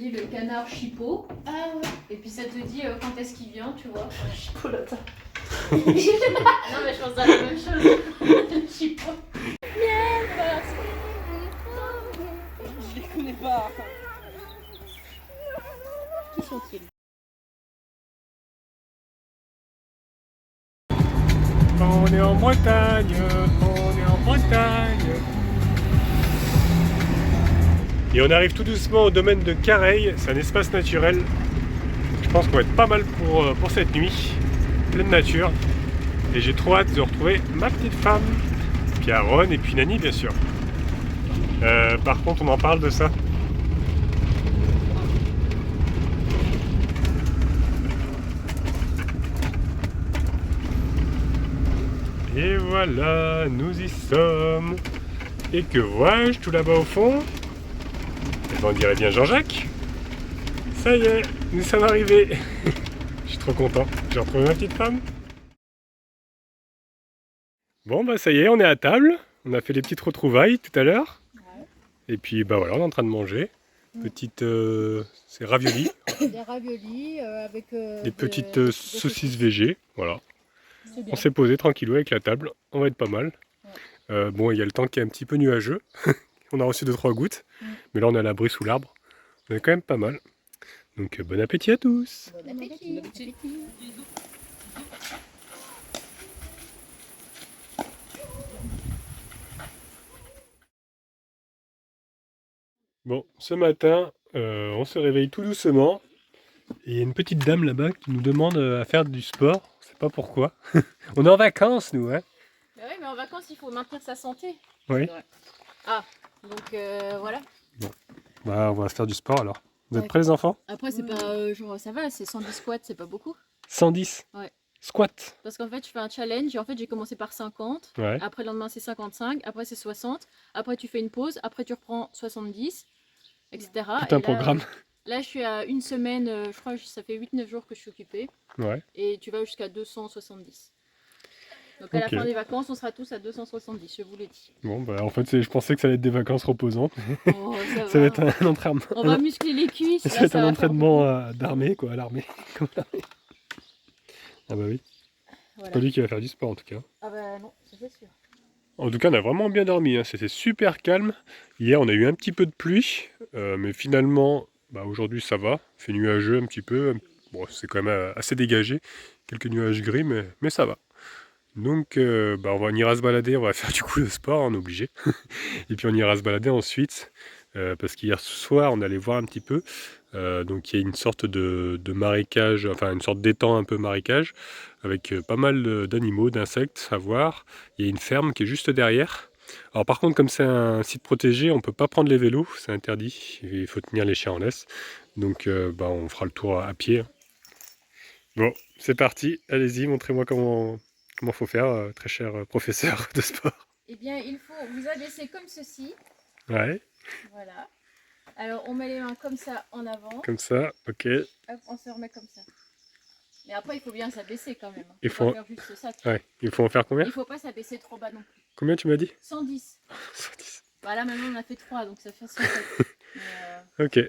dit le canard chipot. Ah ouais. Et puis ça te dit quand est-ce qu'il vient, tu vois. Chipolata. Non mais je pense à la même chose. Le chipot. Je les connais pas. Qui sont-ils? On est en Bretagne, on est en Bretagne. Et on arrive tout doucement au domaine de Careil, c'est un espace naturel. Je pense qu'on va être pas mal pour cette nuit, pleine nature. Et j'ai trop hâte de retrouver ma petite femme, puis Aaron et puis Nani bien sûr. Par contre on en parle de ça. Et voilà, nous y sommes. Et que vois-je tout là-bas au fond? Eh ben, on dirait bien Jean-Jacques. Ça y est, nous sommes arrivés. Je suis trop content. J'ai retrouvé ma petite femme. Bon bah ça y est, on est à table. On a fait les petites retrouvailles tout à l'heure. Ouais. Et puis bah voilà, on est en train de manger. Petite, c'est raviolis. Des raviolis avec Des petites saucisses végé. Voilà. C'est bien. On s'est posé tranquillou avec la table. On va être pas mal. Ouais. Bon, il y a le temps qui est un petit peu nuageux. On a reçu 2-3 gouttes. Mais là, on est à l'abri sous l'arbre. On est quand même pas mal. Donc, bon appétit à tous. Bon appétit. Bon appétit. Bon, ce matin, on se réveille tout doucement. Et il y a une petite dame là-bas qui nous demande à faire du sport. Je sais pas pourquoi. On est en vacances, nous, hein. Bah oui, mais en vacances, il faut maintenir sa santé. Oui. Ah, donc voilà. Bah, on va faire du sport alors. Vous êtes Ouais. prêts, les enfants? Après, c'est pas genre ça va, c'est 110 squats, c'est pas beaucoup. 110. Ouais. Squat. Parce qu'en fait, je fais un challenge et en fait, j'ai commencé par 50. Ouais. Après, le lendemain, c'est 55. Après, c'est 60. Après, tu fais une pause. Après, tu reprends 70, etc. Tout un Et là, programme. Là, je suis à une semaine, je crois que ça fait 8-9 jours que je suis occupée. Ouais. Et tu vas jusqu'à 270. Donc à la Ok. fin des vacances, on sera tous à 270, je vous l'ai dit. Bon, bah en fait, je pensais que ça allait être des vacances reposantes. Oh, ça Ça va va. être un entraînement. On va muscler les cuisses. Ça Là, va être ça un va entraînement faire d'armée, quoi, à l'armée. Comme l'armée. Ah bah oui. Voilà. C'est pas lui qui va faire du sport en tout cas. Ah bah non, ça, c'est sûr. En tout cas, on a vraiment bien dormi, hein. C'était super calme. Hier, on a eu un petit peu de pluie, mais finalement, bah, aujourd'hui ça va. Il fait nuageux un petit peu. Bon, c'est quand même assez dégagé. Quelques nuages gris, mais ça va. Donc, bah, on ira se balader, on va faire du coup le sport, on est obligé. Et puis on ira se balader ensuite, parce qu'hier soir, on allait voir un petit peu. Donc il y a une sorte de marécage, enfin une sorte d'étang un peu marécage, avec pas mal d'animaux, d'insectes à voir. Il y a une ferme qui est juste derrière. Alors par contre, comme c'est un site protégé, on ne peut pas prendre les vélos, c'est interdit. Il faut tenir les chiens en laisse. Donc bah, on fera le tour à pied, hein. Bon, c'est parti, allez-y, montrez-moi comment faut faire, très cher professeur de sport. Eh bien, il faut vous abaisser comme ceci. Ouais, Voilà. Alors, on met les mains comme ça en avant. comme ça, ok. Hop, on se remet comme ça. Mais après, il faut bien s'abaisser quand même. Il Faut faut- pas faire juste ça. Tu vois. Ouais, il faut en faire combien? Il faut pas s'abaisser trop bas non plus. Combien tu m'as dit? 110. 110. Voilà, maintenant on a fait 3, donc ça fait 107. Mais, Ok.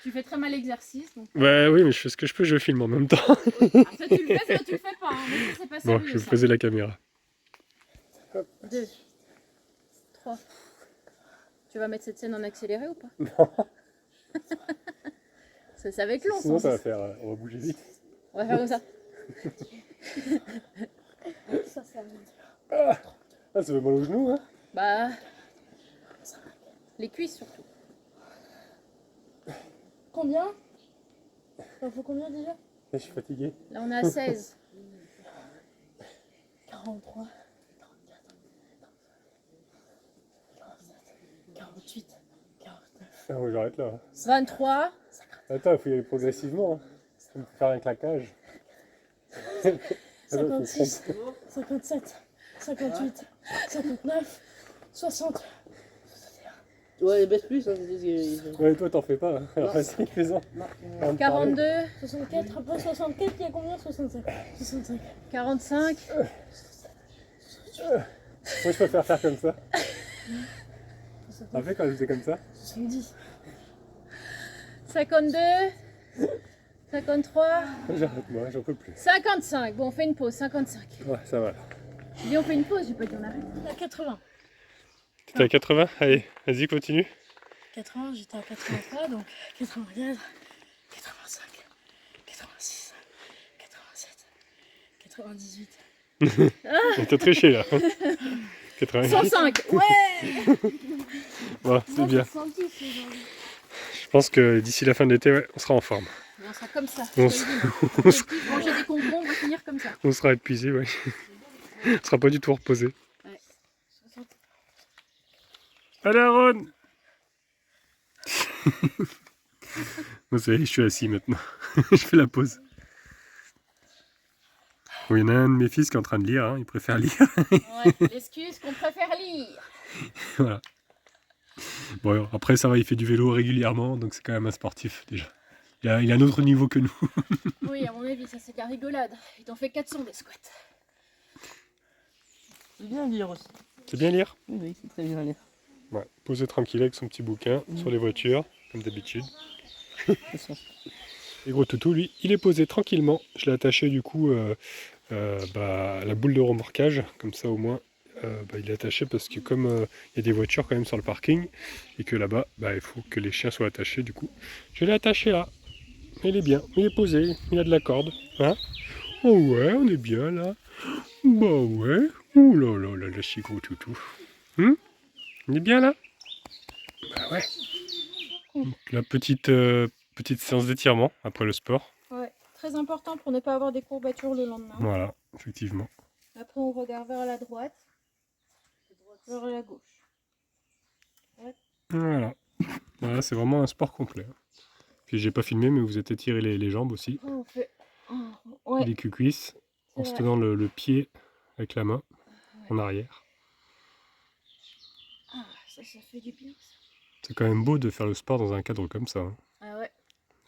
tu fais très mal l'exercice. Donc... Bah oui, mais je fais ce que je peux, je filme en même temps. Oui. Ah, ça, tu le fais, ça, tu le fais pas. Hein. Mais ça, c'est pas Bon, sérieux. je vais Ça. poser la caméra. 2, 3. Tu vas mettre cette scène en accéléré ou pas? Non. Ça va être long. Sinon, ça va 110. faire. On va bouger vite. On va faire comme ça. Ça me dit. Ah, ça fait mal aux genoux, hein? Bah. Les cuisses surtout. Combien? Il faut combien déjà? Je suis fatigué. Là, on est à 16. 43, 44, 47, 48, 49, Ah, bon, j'arrête là. 23. Attends, il faut y aller progressivement. Hein. Ça me fait faire un claquage. 56, 57, 58, 59, 60. Ouais, baisse plus. Hein, Ouais, toi, t'en fais pas. Hein. Alors, vas-y, fais-en. 42. 64, après 64, il y a combien? 65. 65. 45. Moi, je préfère faire comme ça. T'as fait quand je faisais comme ça? 70. 52, 53, J'arrête, moi, j'en peux plus. 55. Bon, on fait une pause, 55. Ouais, ça va. Je dis on fait une pause, j'ai pas dit on arrête. À 80. T'es à 80? Allez, vas-y, continue. 80, j'étais à 83, donc 84, 85, 86, 87, 98. T'as triché là. 88. 105. Ouais. Bon, c'est bien. Je pense que d'ici la fin de l'été, ouais, on sera en forme. On sera comme ça. On je te le dis. on s- Objectif, manger des concombre, on va finir comme ça. On sera épuisé, ouais. On sera pas du tout reposé. Ouais. Allez, Aaron. Bon, ça y est, je suis assis maintenant. Je fais la pause. Bon, il y en a un de mes fils qui est en train de lire, hein, il préfère lire. Ouais, l'excuse qu'on préfère lire. Voilà. Bon, après, ça va, il fait du vélo régulièrement, donc c'est quand même un sportif déjà. Il a un autre niveau que nous. Oui, à mon avis, ça c'est de la rigolade. Il t'en fait 400 des squats. C'est bien lire aussi. C'est bien lire. Oui, oui, c'est très bien lire. Ouais, poser tranquille avec son petit bouquin sur les voitures, comme d'habitude. C'est ça. Et gros toutou, lui, il est posé tranquillement. Je l'ai attaché du coup à la boule de remorquage, comme ça au moins il est attaché parce que comme il y a des voitures quand même sur le parking et que là-bas il faut que les chiens soient attachés du coup. Je l'ai attaché là. Il est bien, il est posé, il a de la corde. Hein? Oh ouais, on est bien là. Bah ouais. Ouh là là là, le si gros toutou. On est bien là? Bah ouais. Donc, la petite séance d'étirement après le sport. Ouais, très important pour ne pas avoir des courbatures le lendemain. Voilà, effectivement. Après, on regarde vers la droite, vers la gauche. Voilà. Voilà, c'est vraiment un sport complet. Puis j'ai pas filmé, mais vous êtes étiré les jambes aussi. Oh, on fait. Oh, Et ouais, les cuisses, en c'est se vrai. tenant le pied avec la main en arrière. Ah, ça fait du bien. Ça. C'est quand même beau de faire le sport dans un cadre comme ça, hein, Ah ouais.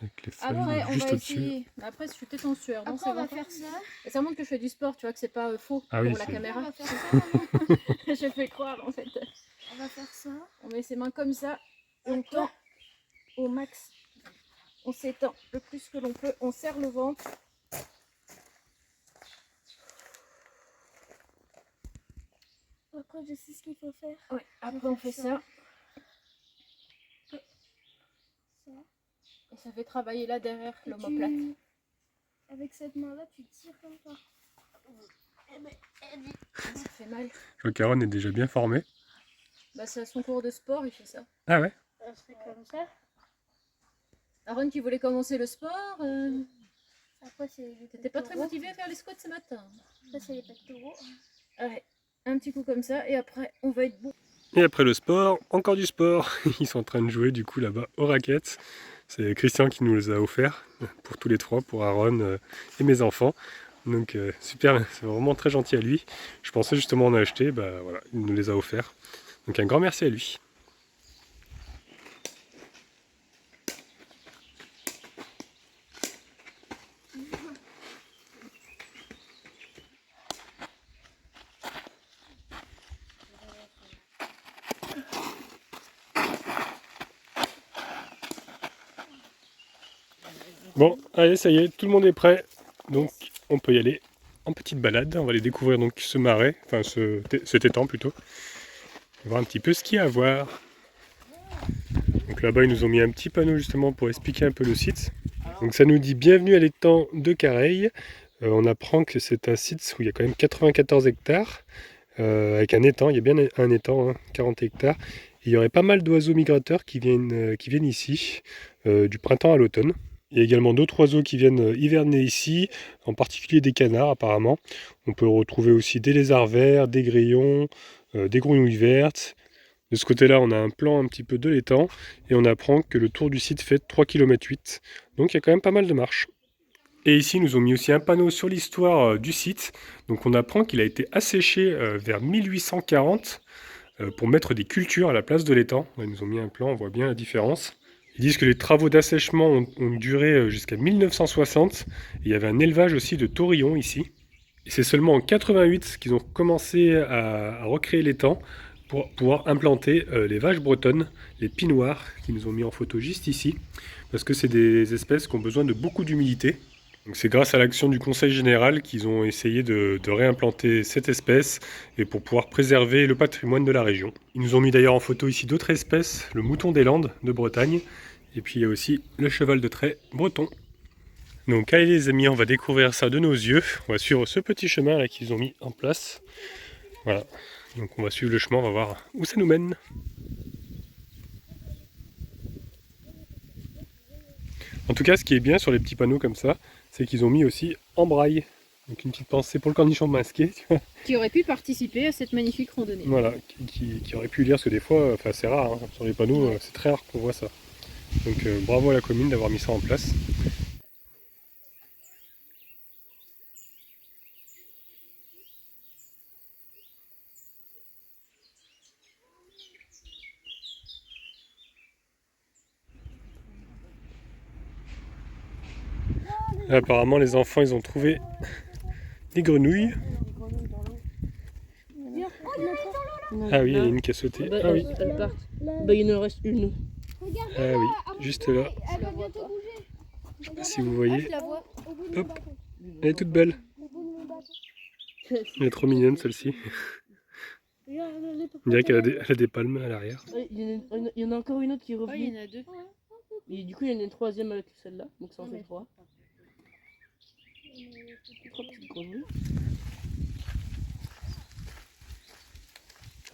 avec les feuilles Après, on juste va au-dessus. essayer. Mais après, je suis peut-être en sueur. Non, Après, ça on va va faire ça. Et ça montre que je fais du sport, tu vois, que c'est pas faux Ah oui, pour la c'est- caméra. On va faire ça. Je fais croire en fait. On va faire ça. On met ses mains comme ça et on tend au max. On s'étend le plus que l'on peut. On serre le ventre. Après, je sais ce qu'il faut faire. Ouais. Après, on fait ça. Ça. Et ça fait travailler là derrière Et l'omoplate. avec cette main-là, tu tires comme ça. Ça fait mal. Je vois qu'Aaron est déjà bien formé. Bah, c'est à son cours de sport, il fait ça. Ah ouais? Je fais comme ça. Aaron, qui voulait commencer le sport, Après, c'est les t'étais pas très pectoraux. motivé à faire les squats ce matin. Ça, c'est les pectoraux. Ouais. Un petit coup comme ça et après, on va être bon. Et après le sport, encore du sport. Ils sont en train de jouer du coup là-bas aux raquettes. C'est Christian qui nous les a offerts pour tous les trois, pour Aaron et mes enfants. Donc super, c'est vraiment très gentil à lui. Je pensais justement en acheter, bah voilà, il nous les a offerts. Donc un grand merci à lui. Bon, allez, ça y est, tout le monde est prêt. Donc on peut y aller en petite balade. On va aller découvrir donc ce marais, enfin cet étang plutôt. On va voir un petit peu ce qu'il y a à voir. Donc là-bas, ils nous ont mis un petit panneau justement pour expliquer un peu le site. Donc ça nous dit bienvenue à l'étang de Careil. On apprend que c'est un site où il y a quand même 94 hectares. Avec un étang, il y a bien un étang, hein, 40 hectares. Et il y aurait pas mal d'oiseaux migrateurs qui viennent ici, du printemps à l'automne. Il y a également d'autres oiseaux qui viennent hiverner ici, en particulier des canards apparemment. On peut retrouver aussi des lézards verts, des grillons, des grenouilles vertes. De ce côté-là, on a un plan un petit peu de l'étang et on apprend que le tour du site fait 3,8 km. Donc il y a quand même pas mal de marches. Et ici, ils nous ont mis aussi un panneau sur l'histoire du site. Donc on apprend qu'il a été asséché vers 1840 pour mettre des cultures à la place de l'étang. Ils nous ont mis un plan, on voit bien la différence. Ils disent que les travaux d'assèchement ont duré jusqu'à 1960. Et il y avait un élevage aussi de taurillons ici. Et c'est seulement en 88 qu'ils ont commencé à recréer l'étang pour pouvoir implanter les vaches bretonnes, les pinoirs, qui nous ont mis en photo juste ici. parce que c'est des espèces qui ont besoin de beaucoup d'humidité. Donc c'est grâce à l'action du Conseil général qu'ils ont essayé de réimplanter cette espèce et pour pouvoir préserver le patrimoine de la région. Ils nous ont mis d'ailleurs en photo ici d'autres espèces, le mouton des Landes de Bretagne, et puis il y a aussi le cheval de trait breton. Donc allez les amis, on va découvrir ça de nos yeux. On va suivre ce petit chemin là qu'ils ont mis en place. Voilà, donc on va suivre le chemin, on va voir où ça nous mène. En tout cas, ce qui est bien sur les petits panneaux comme ça, c'est qu'ils ont mis aussi en braille. Donc une petite pensée pour le cornichon masqué, tu vois. Qui aurait pu participer à cette magnifique randonnée. Voilà, qui aurait pu lire, parce que des fois, enfin c'est rare, hein, sur les panneaux, c'est très rare qu'on voit ça. Donc bravo à la commune d'avoir mis ça en place. Et apparemment les enfants ils ont trouvé des grenouilles. Ah oui, il y en a une qui a sauté. Bah, Ah oui, elles partent. Bah, il en reste une. ah oui, juste là. Elle va bientôt bouger. Je sais pas si vous voyez. Je la vois. Au bout de Hop, elle est toute belle. Elle est trop mignonne celle-ci. On dirait qu'elle a des palmes à l'arrière. Il y en a encore une autre qui est Oh, il y revenue. en a deux. Et du coup, il y en a une troisième avec celle-là. Donc ça en fait 3. 3 petites grenouilles.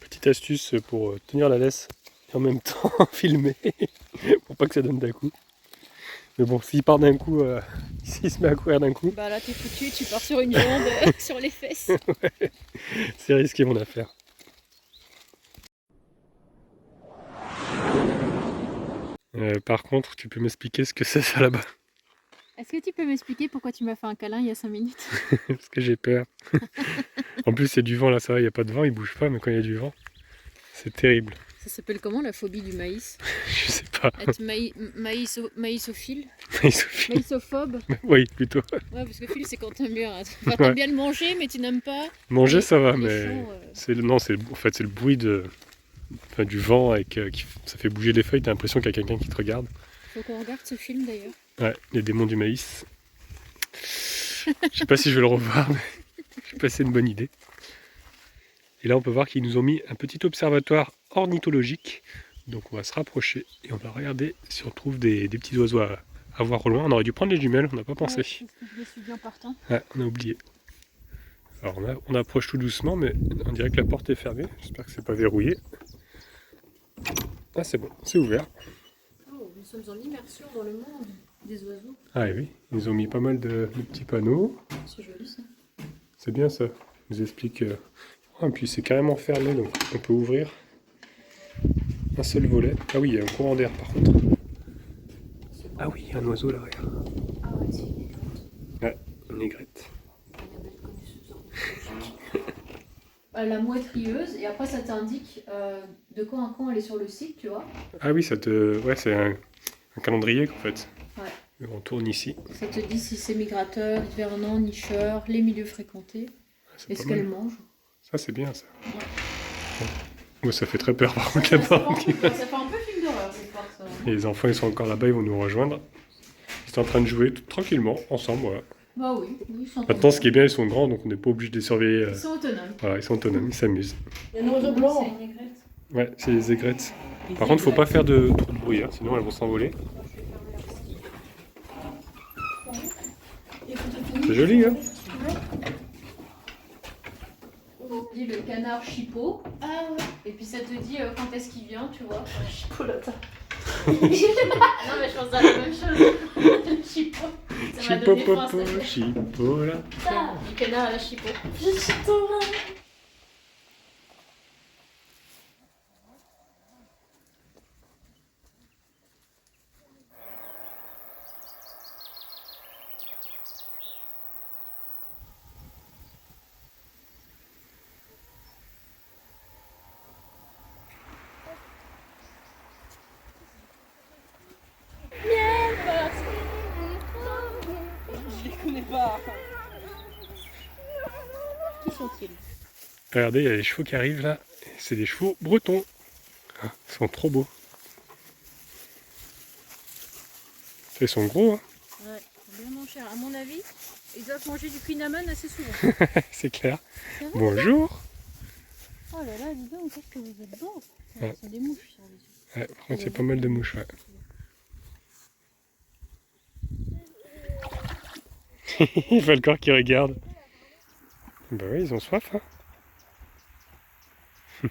Petite astuce pour tenir la laisse et en même temps filmer pour pas que ça donne d'un coup. Mais bon, s'il part d'un coup, s'il se met à courir d'un coup, Bah là t'es foutu, tu pars sur une jambe, sur les fesses. c'est risqué mon affaire. Par contre, tu peux m'expliquer ce que c'est ça là-bas? Est-ce que tu peux m'expliquer pourquoi tu m'as fait un câlin il y a 5 minutes? Parce que j'ai peur. En plus, c'est du vent là, ça va, il n'y a pas de vent, il bouge pas, mais quand il y a du vent, c'est terrible. Ça s'appelle comment la phobie du maïs? Je sais pas. Être maïsophile? Sophie. Maïsophobe? Oui, plutôt. Ouais, parce que phile c'est quand t'aimes bien. Enfin, t'aimes bien le manger, mais tu n'aimes pas. Manger, ça va, les mais champs, non, en fait, c'est le bruit du vent avec, ça fait bouger les feuilles. T'as l'impression qu'il y a quelqu'un qui te regarde. Faut qu'on regarde ce film d'ailleurs. Ouais, les démons du maïs. Je sais pas si je vais le revoir, mais je sais pas si c'est une bonne idée. Et là, on peut voir qu'ils nous ont mis un petit observatoire ornithologique. Donc, on va se rapprocher et on va regarder si on trouve des petits oiseaux à voir au loin. On aurait dû prendre les jumelles, on n'a pas pensé. Ouais, parce que je les suis bien partant. Ouais, on a oublié. Alors, on approche tout doucement, mais on dirait que la porte est fermée. J'espère que c'est pas verrouillé. Ah, c'est bon, c'est ouvert. Oh, nous sommes en immersion dans le monde des oiseaux. Ah oui, ils ont mis pas mal de petits panneaux. C'est joli ça. C'est bien ça. Ils nous expliquent. Ah, et puis c'est carrément fermé, donc on peut ouvrir un seul volet. Ah oui, il y a un courant d'air par contre. Ah oui, un oiseau là, regarde. Ah ouais, c'est une aigrette. Ouais, une aigrette. La mouette rieuse, et après ça t'indique de quand à quand elle est sur le site, tu vois. Ah oui, ouais, c'est un calendrier en fait. Ouais. On tourne ici. Ça te dit si c'est migrateur, hivernant, nicheur, les milieux fréquentés, C'est et ce pas mal. qu'elle mange. Ça c'est bien ça. Moi ça fait très peur par contre Ça là-bas. fait un peu film d'horreur cette part, ça. Et les enfants ils sont encore là-bas, ils vont nous rejoindre. Ils sont en train de jouer tranquillement, ensemble. Voilà. Bah oui, ils sont Maintenant ce qui est bien, ils sont grands, donc on n'est pas obligé de les surveiller. Ils sont autonomes. Voilà, ils sont autonomes, ils s'amusent. Il y a un oiseau blanc. C'est une aigrette. Ouais, c'est les aigrettes. Par contre, faut pas faire trop de bruit, hein, sinon elles vont s'envoler. C'est joli, hein? Ça te dit le canard chipot. Ah ouais. Et puis ça te dit quand est-ce qu'il vient, tu vois. Chipolata. Non mais je pense à la même chose. Le chipot. Ça m'a donné faim, ça. Chipopopo, chipola. Du canard à la chipot. Je suis Thomas. Je les connais pas. Qui sont-ils? Regardez, il y a les chevaux qui arrivent là. C'est des chevaux bretons. Ah, ils sont trop beaux. Ils sont gros, hein. Ouais, c'est bien mon cher. À mon avis, ils doivent manger du cinnamon assez souvent. C'est clair. Ça va? Bonjour. Oh là là, dis donc, qu'est-ce que vous êtes beaux. Ouais. Ce sont des mouches sur les yeux. Ouais, par contre, il y a pas mal de mouches, ouais. Il faut le corps qui regarde. Bah oui, ils ont soif, hein. Ils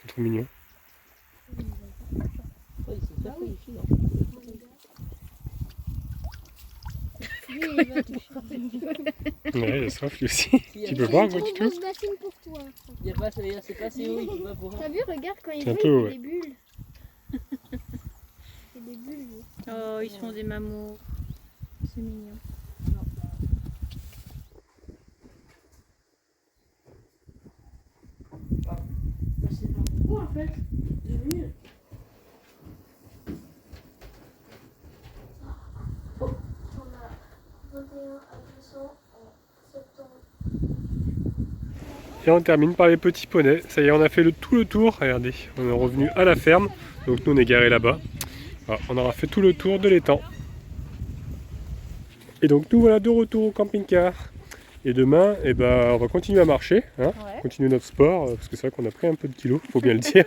sont trop mignons. Ouais, ils sont très ici, là. Lui, il va te frapper. Ouais, il a soif lui aussi. Tu peux boire un petit peu? grosse bassine pour toi. Il y a pas, c'est pas assez haut, il peut pas boire. T'as vu, regarde quand il C'est un boit, peu, il ouais. fait des bulles. Il fait des bulles, lui. Oh, ils sont des mamours. C'est mignon. C'est pas beaucoup en fait. Et on termine par les petits poneys. Ça y est, on a fait tout le tour. Regardez, on est revenu à la ferme. Donc nous, on est garé là-bas. Voilà, on aura fait tout le tour de l'étang. Et donc nous voilà de retour au camping-car. Et demain, eh ben, on va continuer à marcher, hein, Ouais. continuer notre sport, parce que c'est vrai qu'on a pris un peu de kilos, faut bien le dire.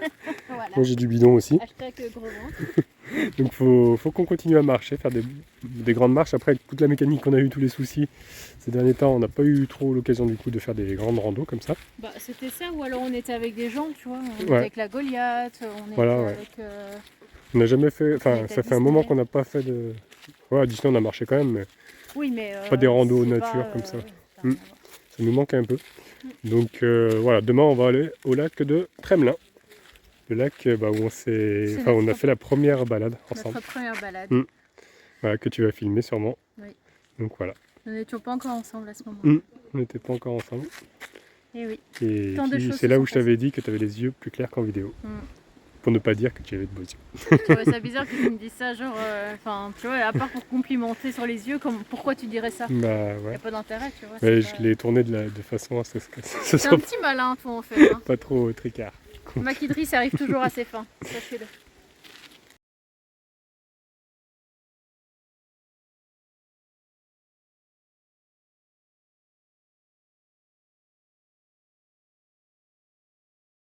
Voilà. Moi j'ai du bidon aussi. Hashtag gros ventre. Donc faut qu'on continue à marcher, faire des grandes marches. Après, avec toute la mécanique qu'on a eu, tous les soucis, ces derniers temps, on n'a pas eu trop l'occasion du coup de faire des grandes randos comme ça. Bah, c'était ça, ou alors on était avec des gens, tu vois. On était Ouais. avec la Goliath, on Voilà, était ouais. avec. On n'a jamais fait, On enfin était ça à fait un moment Disney. qu'on n'a pas fait de... Ouais, à Disney on a marché quand même, mais Oui, mais. Pas des randos c'est nature pas, comme ça. oui, ça a Mm. rien à voir. ça nous manque un peu. Donc voilà, demain on va aller au lac de Tremelin. Le lac où C'est on a notre- fait la première balade ensemble. Notre première balade. Mm. Voilà, que tu vas filmer sûrement. Oui. Donc voilà, Nous n'étions pas encore ensemble à ce moment. Mm. on n'était pas encore ensemble. Et oui. Et Tant de puis, choses c'est se là sont où je t'avais dit que tu avais les yeux plus clairs qu'en vidéo. Mm. Pour ne pas dire que tu avais de beaux yeux. Je trouvais ça bizarre que tu me dises ça, genre. Enfin, tu vois, à part pour complimenter sur les yeux, pourquoi tu dirais ça? Bah Y ouais. a pas d'intérêt, tu vois. Ouais, c'est je pas- l'ai tourné de façon à ce que ce C'est soit un petit malin, toi, en fait. Hein. pas trop tricard. Mac Idriss arrive toujours à ses fins, sachez-le.